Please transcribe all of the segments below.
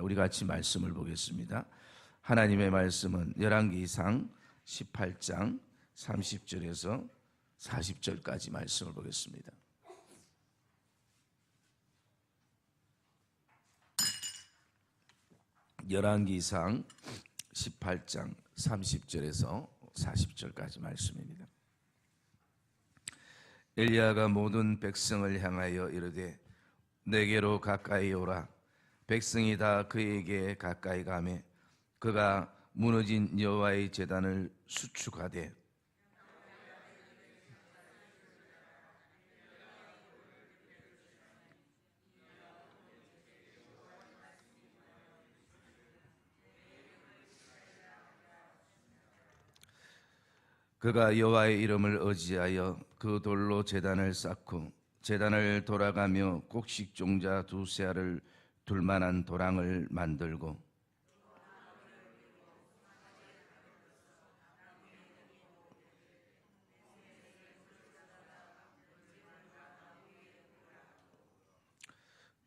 우리 같이 말씀을 보겠습니다. 하나님의 말씀은 열왕기상 18장 30절에서 40절까지 말씀을 보겠습니다. 열왕기상 18장 30절에서 40절까지 말씀입니다. 엘리야가 모든 백성을 향하여 이르되 내게로 가까이 오라. 백성이 다 그에게 가까이 가매 그가 무너진 여호와의 제단을 수축하되 그가 여호와의 이름을 의지하여 그 돌로 제단을 쌓고 제단을 돌아가며 곡식 종자 두세 알을 둘 만한 도랑을 만들고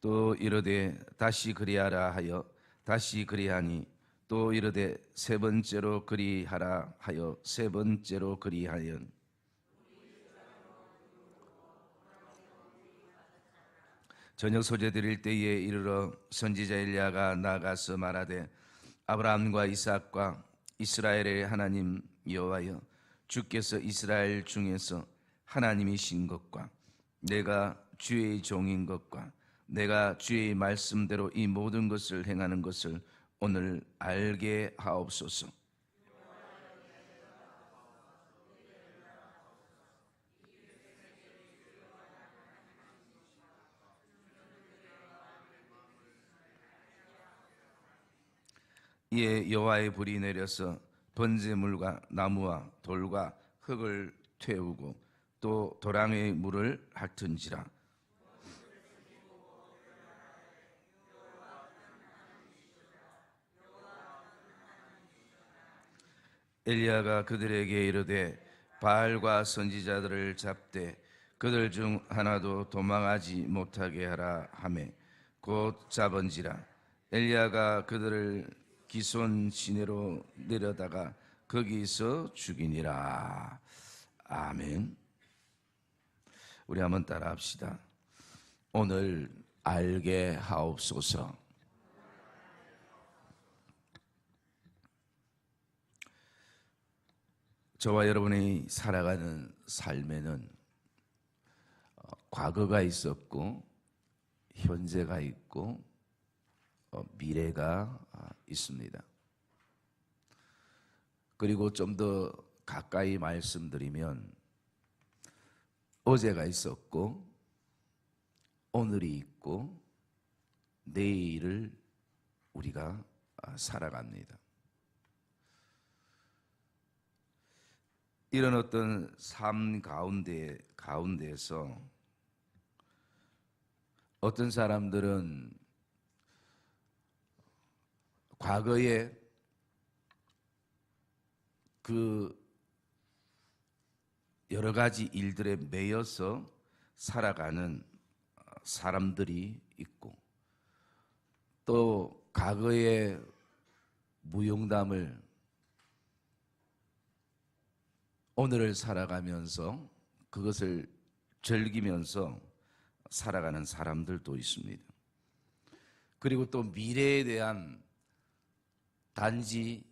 또 이르되 다시 그리하라 하여 다시 그리하니 또 이르되 세 번째로 그리하라 하여 세 번째로 그리하연 저녁 소재 드릴 때에 이르러 선지자 엘리야가 나가서 말하되 아브라함과 이삭과 이스라엘의 하나님 여호와여 주께서 이스라엘 중에서 하나님이신 것과 내가 주의 종인 것과 내가 주의 말씀대로 이 모든 것을 행하는 것을 오늘 알게 하옵소서. 이에 여호와의 불이 내려서 번제물과 나무와 돌과 흙을 태우고 또 도랑의 물을 핥은지라. 엘리야가 그들에게 이르되 바알과 선지자들을 잡되 그들 중 하나도 도망하지 못하게 하라 하매 곧 잡은지라. 엘리야가 그들을 기손 시내로 내려다가 거기서 죽이니라. 아멘. 우리 한번 따라합시다. 오늘 알게 하옵소서. 저와 여러분이 살아가는 삶에는 과거가 있었고 현재가 있고 미래가 있습니다. 그리고 좀 더 가까이 말씀드리면 어제가 있었고 오늘이 있고 내일을 우리가 살아갑니다. 이런 어떤 삶 가운데에서 어떤 사람들은 과거에 그 여러 가지 일들에 매여서 살아가는 사람들이 있고 또 과거의 무용담을 오늘을 살아가면서 그것을 즐기면서 살아가는 사람들도 있습니다. 그리고 또 미래에 대한 단지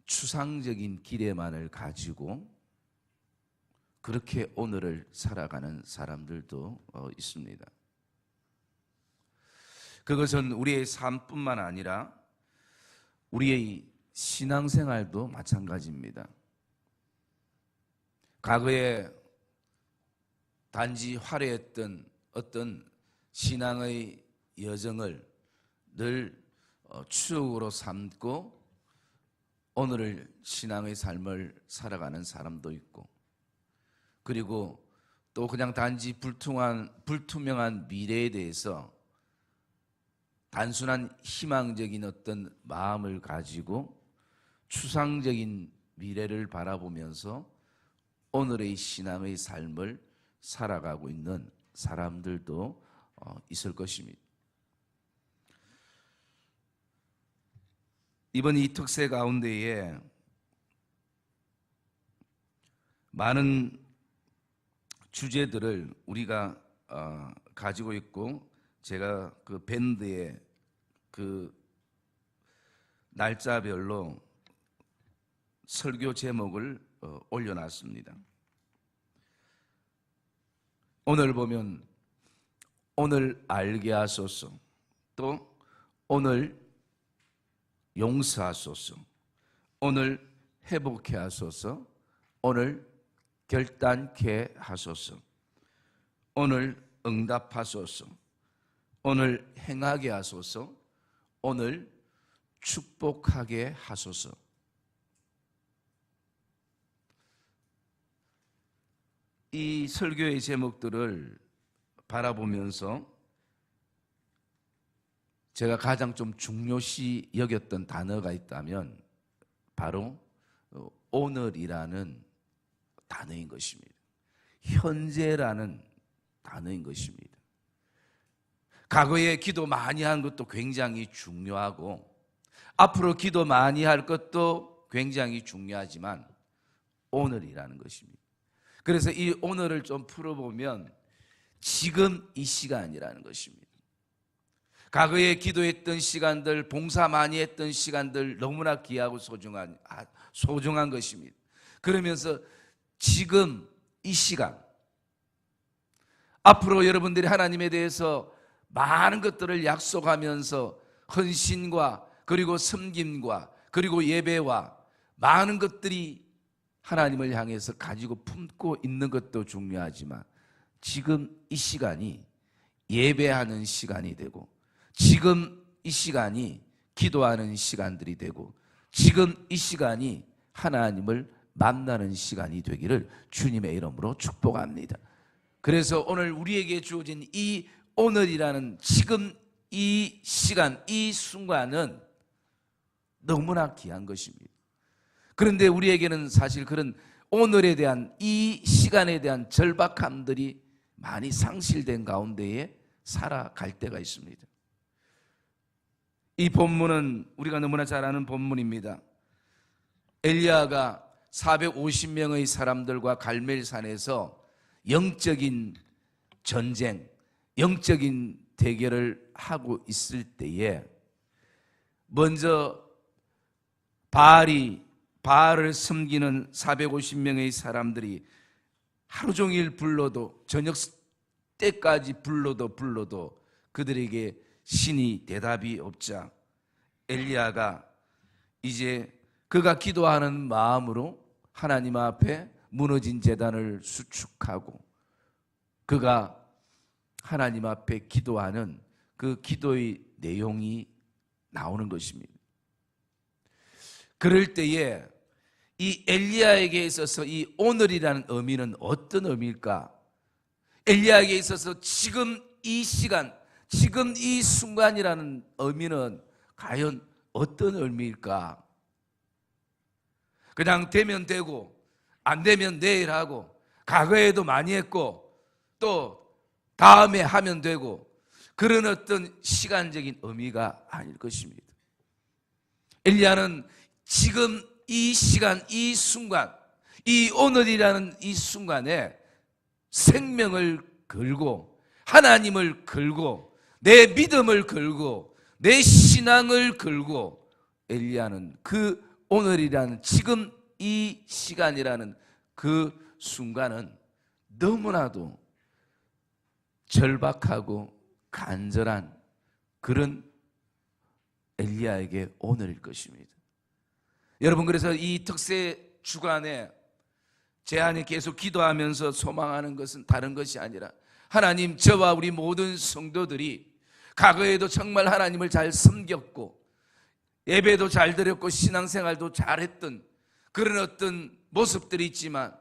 추상적인 기대만을 가지고 그렇게 오늘을 살아가는 사람들도 있습니다. 그것은 우리의 삶뿐만 아니라 우리의 신앙생활도 마찬가지입니다. 과거에 단지 화려했던 어떤 신앙의 여정을 늘 추억으로 삼고 오늘을 신앙의 삶을 살아가는 사람도 있고 그리고 또 그냥 단지 불투명한 미래에 대해서 단순한 희망적인 어떤 마음을 가지고 추상적인 미래를 바라보면서 오늘의 신앙의 삶을 살아가고 있는 사람들도 있을 것입니다. 이번 이 특세 가운데에 많은 주제들을 우리가 가지고 있고, 제가 그 밴드에 그 날짜별로 설교 제목을 올려놨습니다. 오늘 보면 오늘 알게 하소서, 또 오늘 용서하소서, 오늘 회복해 하소서, 오늘 결단케 하소서, 오늘 응답하소서, 오늘 행하게 하소서, 오늘 축복하게 하소서. 이 설교의 제목들을 바라보면서 제가 가장 좀 중요시 여겼던 단어가 있다면 바로 오늘이라는 단어인 것입니다. 현재라는 단어인 것입니다. 과거에 기도 많이 한 것도 굉장히 중요하고, 앞으로 기도 많이 할 것도 굉장히 중요하지만 오늘이라는 것입니다. 그래서 이 오늘을 좀 풀어보면 지금 이 시간이라는 것입니다. 과거에 기도했던 시간들, 봉사 많이 했던 시간들 너무나 귀하고 소중한 것입니다. 그러면서 지금 이 시간, 앞으로 여러분들이 하나님에 대해서 많은 것들을 약속하면서 헌신과 그리고 섬김과 그리고 예배와 많은 것들이 하나님을 향해서 가지고 품고 있는 것도 중요하지만, 지금 이 시간이 예배하는 시간이 되고, 지금 이 시간이 기도하는 시간들이 되고, 지금 이 시간이 하나님을 만나는 시간이 되기를 주님의 이름으로 축복합니다. 그래서 오늘 우리에게 주어진 이 오늘이라는 지금 이 시간, 이 순간은 너무나 귀한 것입니다. 그런데 우리에게는 사실 그런 오늘에 대한, 이 시간에 대한 절박함들이 많이 상실된 가운데에 살아갈 때가 있습니다. 이 본문은 우리가 너무나 잘 아는 본문입니다. 엘리야가 450명의 사람들과 갈멜산에서 영적인 전쟁, 영적인 대결을 하고 있을 때에 먼저 바알을 섬기는 450명의 사람들이 하루 종일 불러도, 저녁 때까지 불러도 그들에게 신이 대답이 없자 엘리야가 이제 그가 기도하는 마음으로 하나님 앞에 무너진 제단을 수축하고 그가 하나님 앞에 기도하는 그 기도의 내용이 나오는 것입니다. 그럴 때에 이 엘리야에게 있어서 이 오늘이라는 의미는 어떤 의미일까? 엘리야에게 있어서 지금 이 시간, 지금 이 순간이라는 의미는 과연 어떤 의미일까? 그냥 되면 되고 안 되면 내일 하고, 과거에도 많이 했고 또 다음에 하면 되고, 그런 어떤 시간적인 의미가 아닐 것입니다. 엘리야는 지금 이 시간, 이 순간, 이 오늘이라는 이 순간에 생명을 걸고 하나님을 걸고 내 믿음을 걸고 내 신앙을 걸고, 엘리야는 그 오늘이라는 지금 이 시간이라는 그 순간은 너무나도 절박하고 간절한 그런 엘리야에게 오늘일 것입니다. 여러분, 그래서 이 특세 주간에 제 안에 계속 기도하면서 소망하는 것은 다른 것이 아니라, 하나님, 저와 우리 모든 성도들이 과거에도 정말 하나님을 잘 섬겼고 예배도 잘 드렸고 신앙생활도 잘했던 그런 어떤 모습들이 있지만,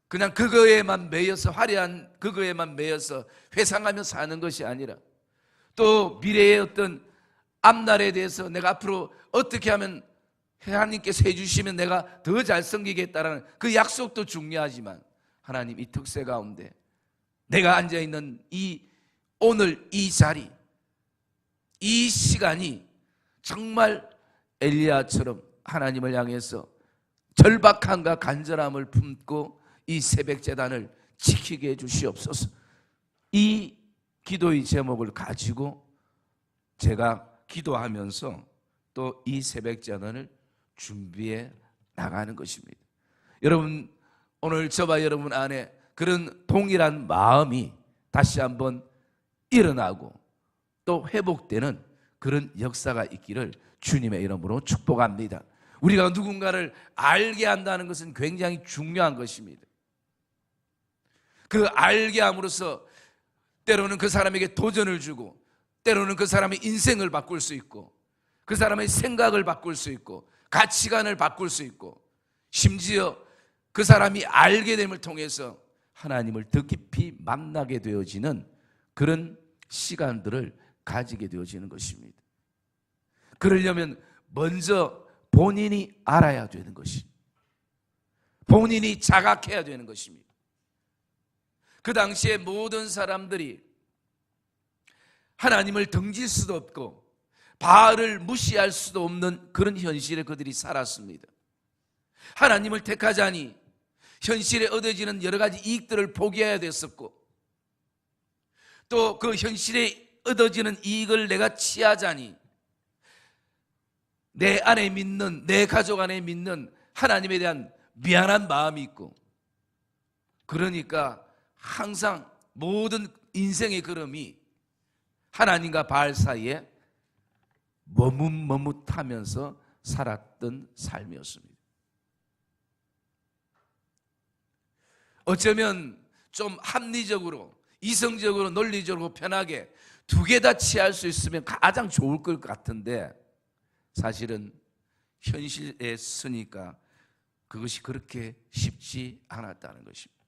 그냥 그거에만 매여서, 화려한 그거에만 매여서 회상하며 사는 것이 아니라, 또 미래의 어떤 앞날에 대해서 내가 앞으로 어떻게 하면 하나님께서 해주시면 내가 더 잘 섬기겠다라는 그 약속도 중요하지만, 하나님, 이 특세 가운데 내가 앉아있는 이 오늘 이 자리, 이 시간이 정말 엘리야처럼 하나님을 향해서 절박함과 간절함을 품고 이 새벽 제단을 지키게 해주시옵소서. 이 기도의 제목을 가지고 제가 기도하면서 또 이 새벽 제단을 준비해 나가는 것입니다. 여러분, 오늘 저와 여러분 안에 그런 동일한 마음이 다시 한번 일어나고 또 회복되는 그런 역사가 있기를 주님의 이름으로 축복합니다. 우리가 누군가를 알게 한다는 것은 굉장히 중요한 것입니다. 그 알게 함으로써 때로는 그 사람에게 도전을 주고, 때로는 그 사람의 인생을 바꿀 수 있고, 그 사람의 생각을 바꿀 수 있고, 가치관을 바꿀 수 있고, 심지어 그 사람이 알게 됨을 통해서 하나님을 더 깊이 만나게 되어지는 그런 시간들을 가지게 되어지는 것입니다. 그러려면 먼저 본인이 알아야 되는 것입니다. 본인이 자각해야 되는 것입니다. 그 당시에 모든 사람들이 하나님을 등질 수도 없고 바알을 무시할 수도 없는 그런 현실에 그들이 살았습니다. 하나님을 택하자니 현실에 얻어지는 여러 가지 이익들을 포기해야 됐었고, 또 그 현실에 얻어지는 이익을 내가 취하자니 내 안에 믿는, 내 가족 안에 믿는 하나님에 대한 미안한 마음이 있고, 그러니까 항상 모든 인생의 걸음이 하나님과 바알 사이에 머뭇머뭇하면서 살았던 삶이었습니다. 어쩌면 좀 합리적으로, 이성적으로, 논리적으로 편하게 두 개 다 취할 수 있으면 가장 좋을 것 같은데, 사실은 현실에 서니까 그것이 그렇게 쉽지 않았다는 것입니다.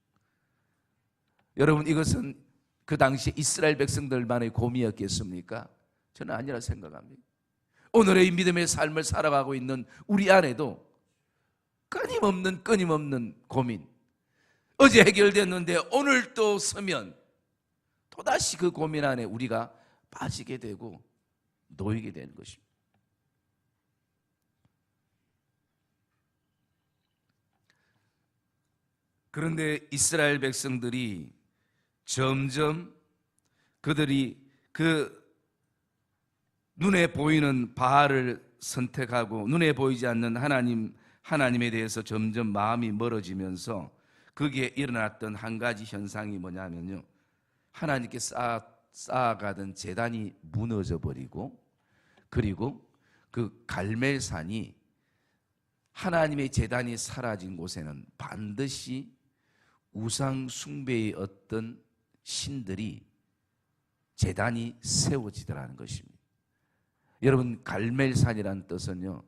여러분, 이것은 그 당시 이스라엘 백성들만의 고민이었겠습니까? 저는 아니라 생각합니다. 오늘의 믿음의 삶을 살아가고 있는 우리 안에도 끊임없는 고민, 어제 해결됐는데 오늘 또 서면 또다시 그 고민 안에 우리가 빠지게 되고 놓이게 되는 것입니다. 그런데 이스라엘 백성들이 점점 그들이 그 눈에 보이는 바알을 선택하고 눈에 보이지 않는 하나님에 대해서 점점 마음이 멀어지면서 거기에 일어났던 한 가지 현상이 뭐냐면요, 하나님께 쌓아가던 제단이 무너져 버리고, 그리고 그 갈멜산이, 하나님의 제단이 사라진 곳에는 반드시 우상 숭배의 어떤 신들이, 제단이 세워지더라는 것입니다. 여러분, 갈멜산이라는 뜻은요,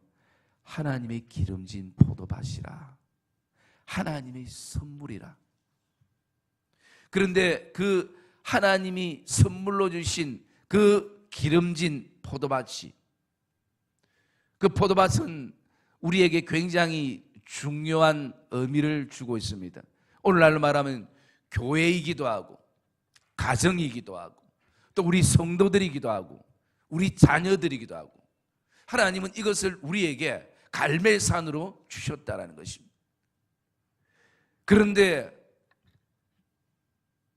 하나님의 기름진 포도밭이라, 하나님의 선물이라. 그런데 그 하나님이 선물로 주신 그 기름진 포도밭이, 그 포도밭은 우리에게 굉장히 중요한 의미를 주고 있습니다. 오늘날로 말하면 교회이기도 하고, 가정이기도 하고, 또 우리 성도들이기도 하고, 우리 자녀들이기도 하고, 하나님은 이것을 우리에게 갈멜산으로 주셨다라는 것입니다. 그런데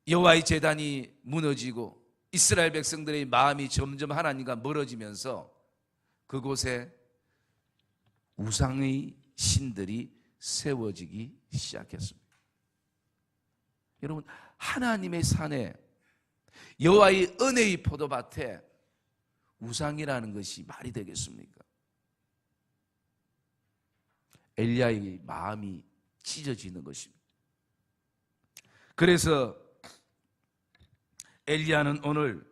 여호와의 제단이 무너지고 이스라엘 백성들의 마음이 점점 하나님과 멀어지면서 그곳에 우상의 신들이 세워지기 시작했습니다. 여러분, 하나님의 산에, 여호와의 은혜의 포도밭에 우상이라는 것이 말이 되겠습니까? 엘리야의 마음이 찢어지는 것입니다. 그래서 엘리야는 오늘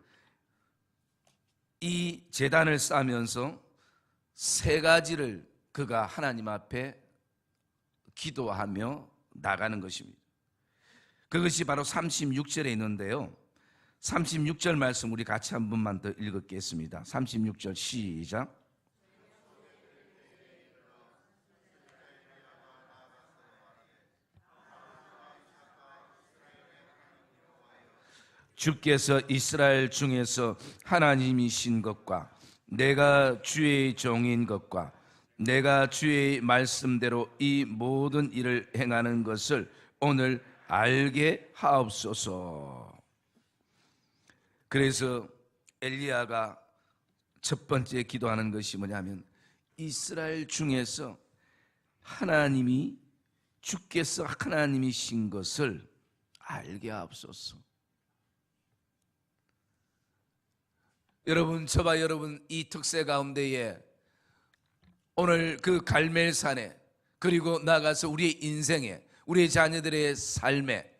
이 제단을 쌓으면서 세 가지를 그가 하나님 앞에 기도하며 나가는 것입니다. 그것이 바로 36절에 있는데요, 36절 말씀 우리 같이 한 번만 더 읽겠습니다. 36절 시작. 주께서 이스라엘 중에서 하나님이신 것과 내가 주의 종인 것과 내가 주의 말씀대로 이 모든 일을 행하는 것을 오늘 알게 하옵소서. 그래서 엘리야가 첫 번째 기도하는 것이 뭐냐면 이스라엘 중에서 하나님이 주께서 하나님이신 것을 알게 하옵소서. 여러분, 저와 여러분 이 특세 가운데에 오늘 그 갈멜산에, 그리고 나가서 우리의 인생에, 우리의 자녀들의 삶에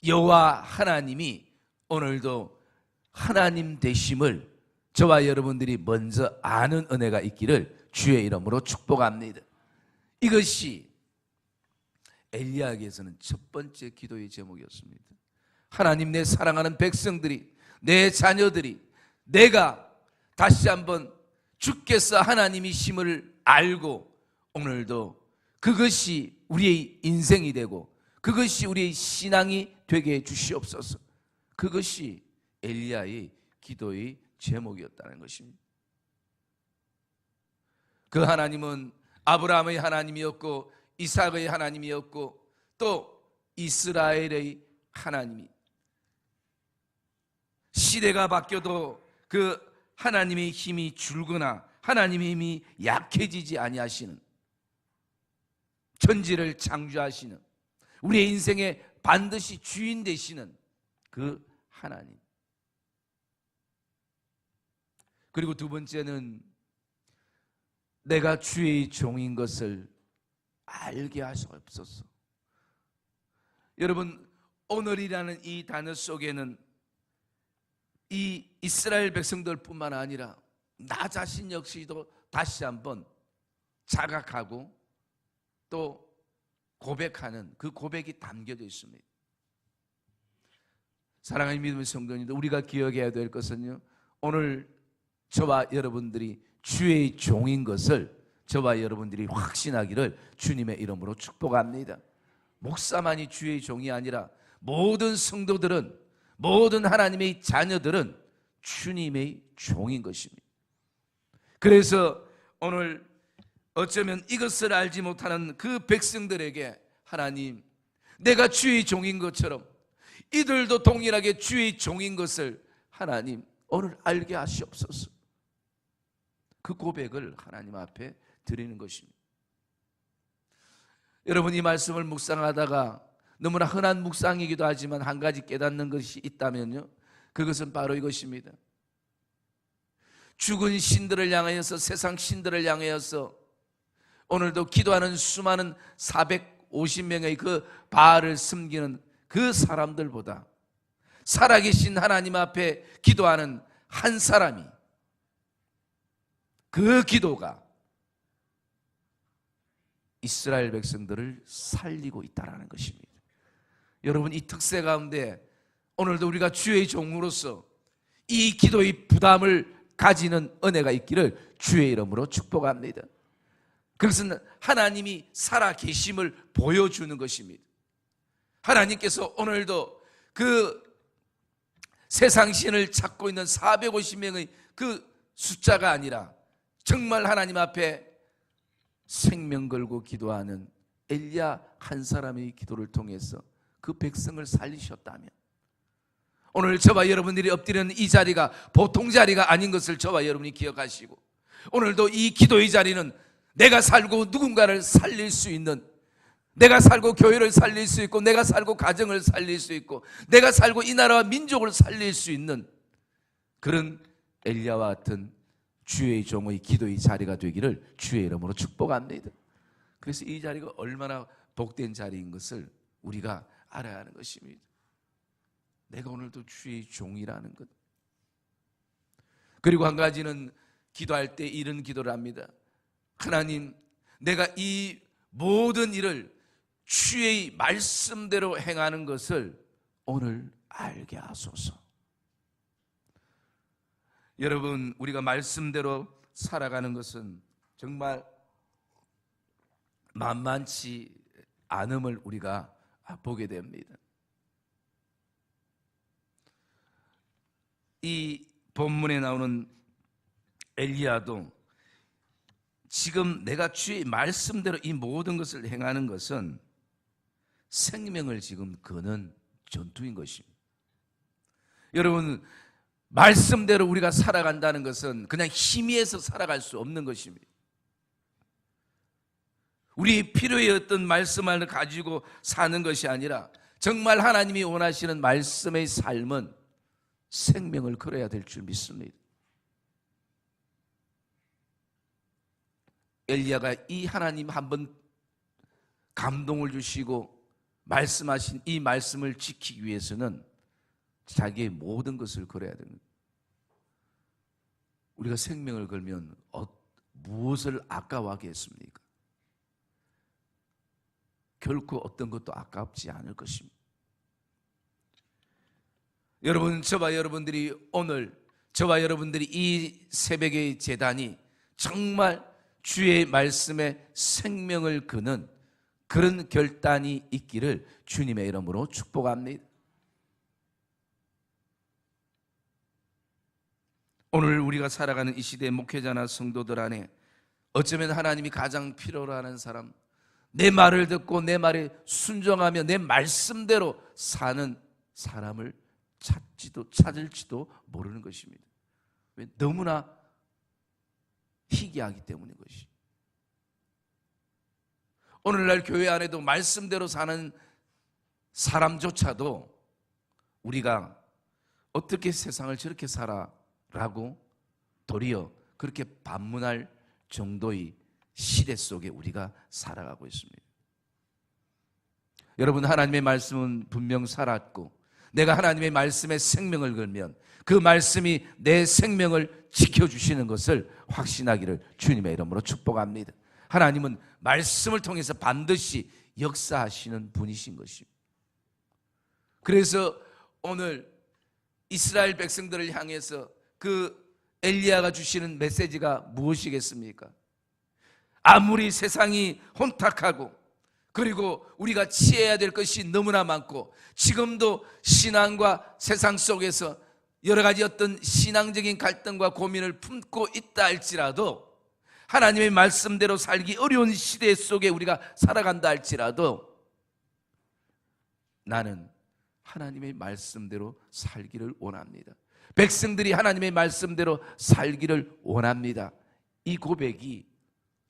여호와 하나님이 오늘도 하나님 되심을 저와 여러분들이 먼저 아는 은혜가 있기를 주의 이름으로 축복합니다. 이것이 엘리야에게서는 첫 번째 기도의 제목이었습니다. 하나님, 내 사랑하는 백성들이, 내 자녀들이, 내가 다시 한번 주께서 하나님이심을 알고 오늘도 그것이 우리의 인생이 되고 그것이 우리의 신앙이 되게 해 주시옵소서. 그것이 엘리야의 기도의 제목이었다는 것입니다. 그 하나님은 아브라함의 하나님이었고 이삭의 하나님이었고 또 이스라엘의 하나님이, 시대가 바뀌어도 그 하나님의 힘이 줄거나 하나님의 힘이 약해지지 아니하시는, 천지를 창조하시는, 우리의 인생에 반드시 주인 되시는 그 하나님. 그리고 두 번째는 내가 주의 종인 것을 알게 하시옵소서. 여러분, 오늘이라는 이 단어 속에는 이 이스라엘 백성들뿐만 아니라 나 자신 역시도 다시 한번 자각하고 또 고백하는 그 고백이 담겨져 있습니다. 사랑하는 믿음의 성도님들, 우리가 기억해야 될 것은요, 오늘 저와 여러분들이 주의 종인 것을 저와 여러분들이 확신하기를 주님의 이름으로 축복합니다. 목사만이 주의 종이 아니라 모든 성도들은, 모든 하나님의 자녀들은 주님의 종인 것입니다. 그래서 오늘 어쩌면 이것을 알지 못하는 그 백성들에게 하나님, 내가 주의 종인 것처럼 이들도 동일하게 주의 종인 것을 하나님 오늘 알게 하시옵소서. 그 고백을 하나님 앞에 드리는 것입니다. 여러분, 이 말씀을 묵상하다가 너무나 흔한 묵상이기도 하지만 한 가지 깨닫는 것이 있다면요, 그것은 바로 이것입니다. 죽은 신들을 향하여서, 세상 신들을 향하여서 오늘도 기도하는 수많은 450명의 그 바알을 섬기는 그 사람들보다 살아계신 하나님 앞에 기도하는 한 사람이, 그 기도가 이스라엘 백성들을 살리고 있다는 것입니다. 여러분, 이 특세 가운데 오늘도 우리가 주의 종으로서 이 기도의 부담을 가지는 은혜가 있기를 주의 이름으로 축복합니다. 그것은 하나님이 살아계심을 보여주는 것입니다. 하나님께서 오늘도 그 세상 신을 찾고 있는 450명의 그 숫자가 아니라 정말 하나님 앞에 생명 걸고 기도하는 엘리야 한 사람의 기도를 통해서 그 백성을 살리셨다면, 오늘 저와 여러분들이 엎드리는 이 자리가 보통 자리가 아닌 것을 저와 여러분이 기억하시고, 오늘도 이 기도의 자리는 내가 살고 누군가를 살릴 수 있는, 내가 살고 교회를 살릴 수 있고, 내가 살고 가정을 살릴 수 있고, 내가 살고 이 나라와 민족을 살릴 수 있는 그런 엘리야와 같은 주의 종의 기도의 자리가 되기를 주의 이름으로 축복합니다. 그래서 이 자리가 얼마나 복된 자리인 것을 우리가 알아야 하는 것입니다. 내가 오늘도 주의 종이라는 것. 그리고 한 가지는 기도할 때 이런 기도를 합니다. 하나님, 내가 이 모든 일을 주의 말씀대로 행하는 것을 오늘 알게 하소서. 여러분, 우리가 말씀대로 살아가는 것은 정말 만만치 않음을 우리가 보게 됩니다. 이 본문에 나오는 엘리야도 지금 내가 주의 말씀대로 이 모든 것을 행하는 것은 생명을 지금 거는 전투인 것입니다. 여러분, 말씀대로 우리가 살아간다는 것은 그냥 힘의해서 살아갈 수 없는 것입니다. 우리 필요의 어떤 말씀을 가지고 사는 것이 아니라 정말 하나님이 원하시는 말씀의 삶은 생명을 걸어야 될 줄 믿습니다. 엘리야가 이 하나님 한번 감동을 주시고 말씀하신 이 말씀을 지키기 위해서는 자기의 모든 것을 걸어야 됩니다. 우리가 생명을 걸면 무엇을 아까워하겠습니까? 결코 어떤 것도 아깝지 않을 것입니다. 여러분, 저와 여러분들이 오늘, 저와 여러분들이 이 새벽의 제단이 정말 주의 말씀에 생명을 거는 그런 결단이 있기를 주님의 이름으로 축복합니다. 오늘 우리가 살아가는 이 시대의 목회자나 성도들 안에 어쩌면 하나님이 가장 필요로 하는 사람, 내 말을 듣고 내 말에 순종하며 내 말씀대로 사는 사람을 찾을지도 모르는 것입니다. 왜? 너무나 희귀하기 때문인 것이. 오늘날 교회 안에도 말씀대로 사는 사람조차도 우리가 어떻게 세상을 저렇게 살아라고 도리어 그렇게 반문할 정도의 시대 속에 우리가 살아가고 있습니다. 여러분, 하나님의 말씀은 분명 살았고 내가 하나님의 말씀에 생명을 걸면 그 말씀이 내 생명을 지켜주시는 것을 확신하기를 주님의 이름으로 축복합니다. 하나님은 말씀을 통해서 반드시 역사하시는 분이신 것입니다. 그래서 오늘 이스라엘 백성들을 향해서 그 엘리야가 주시는 메시지가 무엇이겠습니까? 아무리 세상이 혼탁하고 그리고 우리가 취해야 될 것이 너무나 많고 지금도 신앙과 세상 속에서 여러 가지 어떤 신앙적인 갈등과 고민을 품고 있다 할지라도 하나님의 말씀대로 살기 어려운 시대 속에 우리가 살아간다 할지라도 나는 하나님의 말씀대로 살기를 원합니다. 백성들이 하나님의 말씀대로 살기를 원합니다. 이 고백이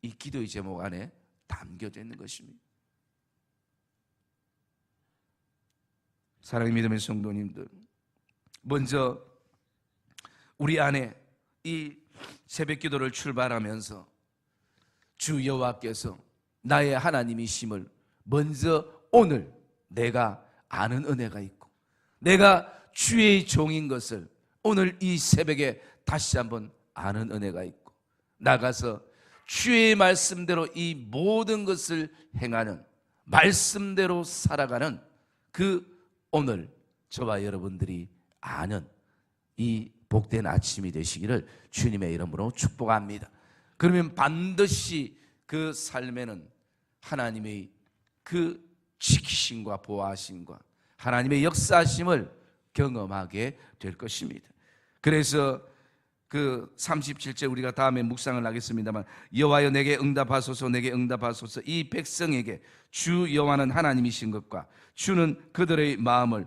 이 기도의 제목 안에 담겨져 있는 것입니다. 사랑의 믿음의 성도님들, 먼저 우리 안에 이 새벽 기도를 출발하면서 주 여호와께서 나의 하나님이심을 먼저 오늘 내가 아는 은혜가 있고 내가 주의 종인 것을 오늘 이 새벽에 다시 한번 아는 은혜가 있고 나가서 주의 말씀대로 이 모든 것을 행하는 말씀대로 살아가는 그 오늘 저와 여러분들이 아는 이 복된 아침이 되시기를 주님의 이름으로 축복합니다. 그러면 반드시 그 삶에는 하나님의 그 지키심과 보호하심과 하나님의 역사하심을 경험하게 될 것입니다. 그래서 그 37절 우리가 다음에 묵상을 하겠습니다만 여호와여 내게 응답하소서 내게 응답하소서 이 백성에게 주 여호와는 하나님이신 것과 주는 그들의 마음을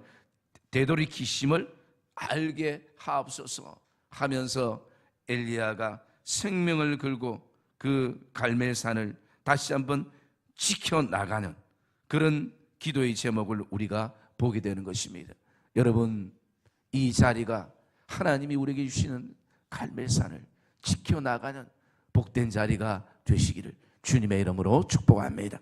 되돌이키심을 알게 하옵소서 하면서 엘리야가 생명을 걸고 그 갈멜산을 다시 한번 지켜나가는 그런 기도의 제목을 우리가 보게 되는 것입니다. 여러분, 이 자리가 하나님이 우리에게 주시는 갈멜산을 지켜나가는 복된 자리가 되시기를 주님의 이름으로 축복합니다.